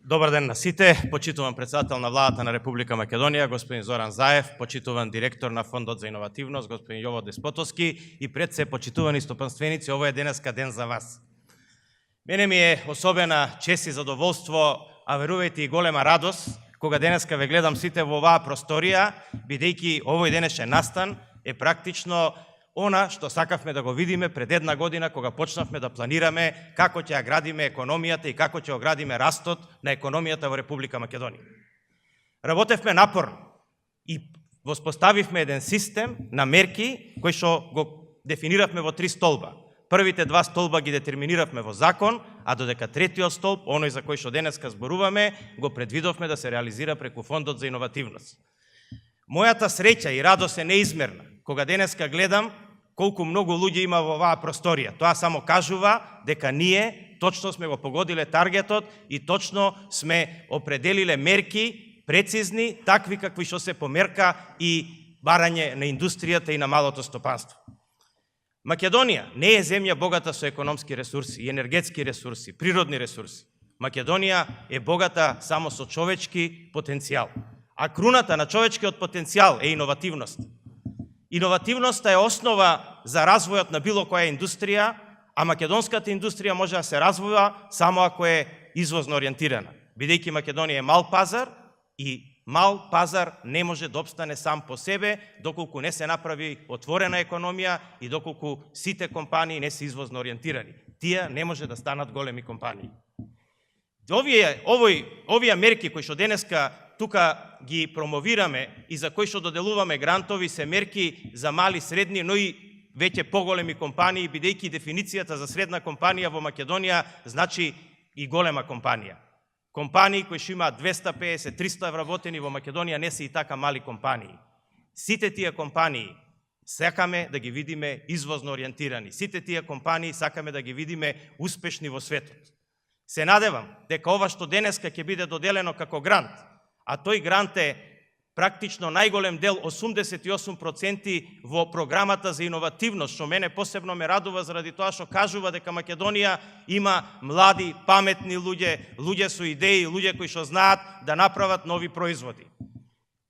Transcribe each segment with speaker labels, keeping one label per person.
Speaker 1: Добар ден на сите, почитуван председател на владата на Република Македонија, господин Зоран Заев, почитуван директор на Фондот за иновативност, господин Јово Деспотовски и пред се почитувани стопанственици, ово е денеска ден за вас. Мене ми е особена чест и задоволство, а верувајте и голема радост, кога денеска ве гледам сите во оваа просторија, бидејќи овој денешен настан е практично она што сакавме да го видиме пред една година, кога почнавме да планираме како ќе ја градиме економијата и како ќе ја градиме растот на економијата во Република Македонија. Работевме напорно и воспоставивме еден систем на мерки кои што го дефиниравме во 3 столба. Првите 2 столба ги детерминиравме во закон, а додека третиот столб, оној за кој што денеска зборуваме, го предвидовме да се реализира преку Фондот за иновативност. Мојата среќа и радост е неизмерна кога денеска гледам колку многу луѓе има во оваа просторија. Тоа само кажува дека ние точно сме го погодиле таргетот и точно сме определиле мерки прецизни, такви какви што се померка и барање на индустријата и на малото стопанство. Македонија не е земја богата со економски ресурси и енергетски ресурси, природни ресурси. Македонија е богата само со човечки потенцијал. А круната на човечкиот потенцијал е иновативност. Иновативноста е основа за развојот на било која индустрија, а македонската индустрија може да се развива само ако е извозно ориентирана. Бидејќи Македонија е мал пазар и мал пазар не може да опстане сам по себе, доколку не се направи отворена економија и доколку сите компании не се извозно ориентирани. Тие не може да станат големи компании. Овие мерки кои што денеска тука ги промовираме и за кои што доделуваме грантови се мерки за мали, средни, но и веќе поголеми компании, бидејќи дефиницијата за средна компанија во Македонија значи и голема компанија. Компании кои што имаат 250-300 вработени во Македонија не се и така мали компании. Сите тие компании сакаме да ги видиме извозно ориентирани. Сите тие компании сакаме да ги видиме успешни во светот. Се надевам дека ова што денеска ќе биде доделено како грант, а тој грант е практично најголем дел, 88% во програмата за иновативност, што мене посебно ме радува заради тоа што кажува дека Македонија има млади, паметни луѓе, луѓе со идеи, луѓе кои што знаат да направат нови производи.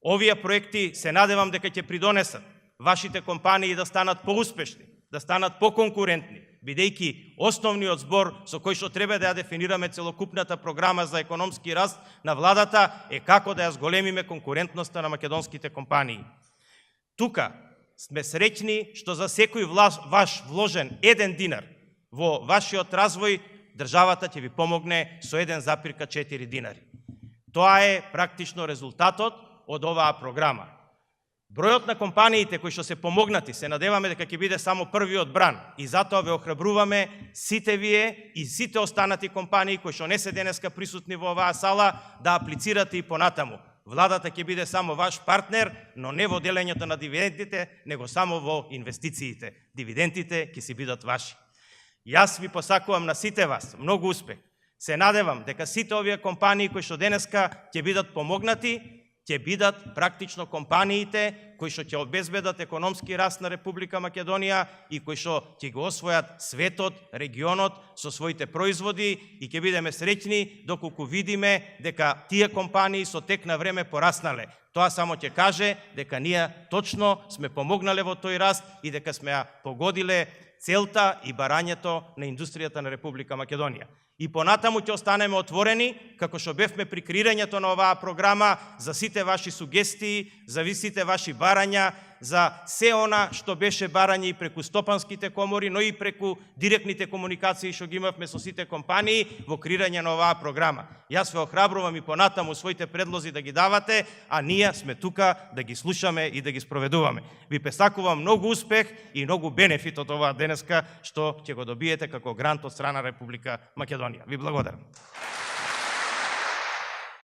Speaker 1: Овие проекти се надевам дека ќе придонесат вашите компании да станат поуспешни, да станат поконкурентни, бидејќи основниот збор со кој што треба да ја дефинираме целокупната програма за економски раст на владата е како да ја зголемиме конкурентноста на македонските компании. Тука сме среќни што за секој ваш вложен 1 динар во вашиот развој, државата ќе ви помогне со 1,4 динари. Тоа е практично резултатот од оваа програма. Бројот на компаниите кои што се помогнати, се надеваме дека ќе биде само првиот бран и затоа ве охрабруваме сите вие и сите останати компании кои што не се денеска присутни во оваа сала да аплицирате и понатаму. Владата ќе биде само ваш партнер, но не во делењето на дивидендите, него само во инвестициите. Дивидендите ќе си бидат ваши. Јас ви посакувам на сите вас многу успех. Се надевам дека сите овие компании кои што денеска ќе бидат помогнати, ќе бидат практично компаниите кои што ќе обезбедат економски раст на Република Македонија и кои што ќе го освојат светот, регионот со своите производи и ќе бидеме среќни доколку видиме дека тие компании со тек на време пораснале. Тоа само ќе каже дека ние точно сме помогнале во тој раст и дека сме ја погодиле целта и барањето на индустријата на Република Македонија. И понатаму ќе останеме отворени, како што бевме при креирањето на оваа програма, за сите ваши сугестии, за сите ваши барања, за се она што беше барање и преку стопанските комори, но и преку директните комуникации што ги имавме со сите компании во креирање на оваа програма. Јас ве охрабрувам и понатаму своите предлози да ги давате, а ние сме тука да ги слушаме и да ги спроведуваме. Ви посакувам многу успех и многу бенефит од оваа денеска што ќе го добиете како грант од страна Република Македонија. Ви благодарам.